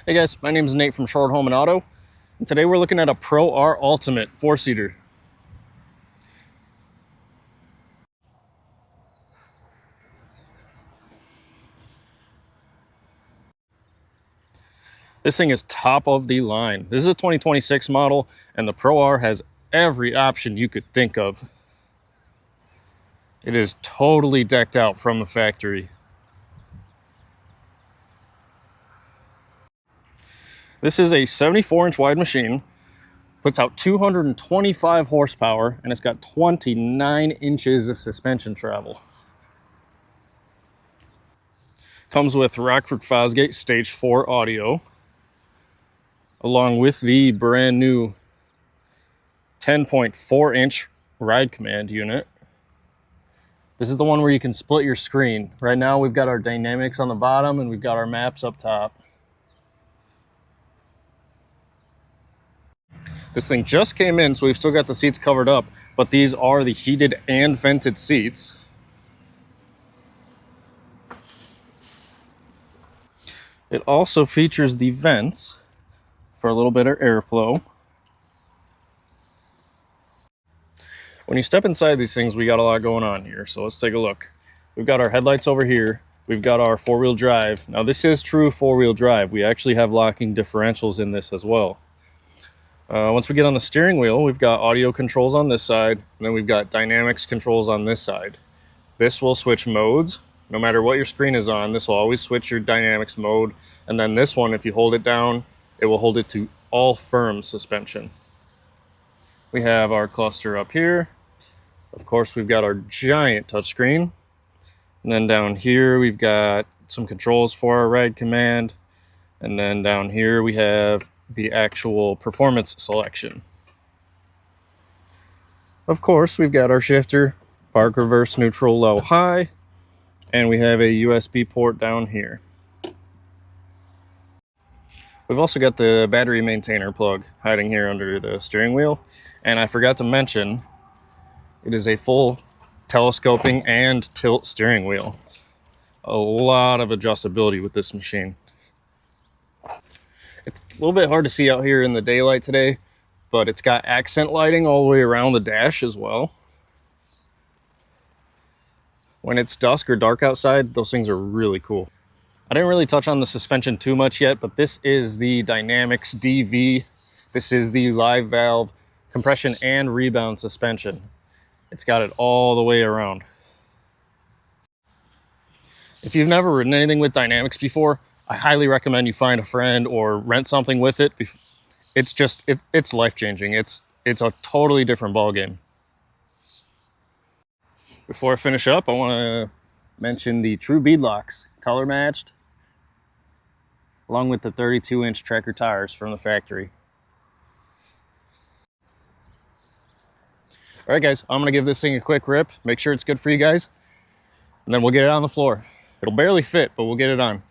Hey guys, my name is Nate from Short Home and Auto, and today we're looking at a Pro R Ultimate 4-seater. This thing is top of the line. This is a 2026 model, and the Pro R has every option you could think of. It is totally decked out from the factory. This is a 74-inch wide machine, puts out 225 horsepower, and it's got 29 inches of suspension travel. Comes with Rockford Fosgate Stage 4 audio, along with the brand new 10.4-inch ride command unit. This is the one where you can split your screen. Right now we've got our dynamics on the bottom and we've got our maps up top. This thing just came in, so we've still got the seats covered up, but these are the heated and vented seats. It also features the vents for a little bit of airflow. When you step inside these things, we got a lot going on here, so let's take a look. We've got our headlights over here. We've got our four-wheel drive. Now this is true four-wheel drive. We actually have locking differentials in this as well. Once we get on the steering wheel, we've got audio controls on this side, and then we've got dynamics controls on this side. This will switch modes. No matter what your screen is on, this will always switch your dynamics mode. And then this one, if you hold it down, it will hold it to all firm suspension. We have our cluster up here. Of course, we've got our giant touchscreen. And then down here, we've got some controls for our ride command. And then down here, we have the actual performance selection. Of course, we've got our shifter, park, reverse, neutral, low, high, and we have a USB port down here. We've also got the battery maintainer plug hiding here under the steering wheel, and I forgot to mention, it is a full telescoping and tilt steering wheel. A lot of adjustability with this machine. It's a little bit hard to see out here in the daylight today, but it's got accent lighting all the way around the dash as well. When it's dusk or dark outside, those things are really cool. I didn't really touch on the suspension too much yet, but this is the Dynamics DV. This is the live valve compression and rebound suspension. It's got it all the way around. If you've never ridden anything with Dynamics before, I highly recommend you find a friend or rent something with it. It's life-changing. It's a totally different ballgame. Before I finish up, I want to mention the true bead locks, color matched, along with the 32-inch tracker tires from the factory. All right, guys, I'm going to give this thing a quick rip, make sure it's good for you guys, and then we'll get it on the floor. It'll barely fit, but we'll get it on.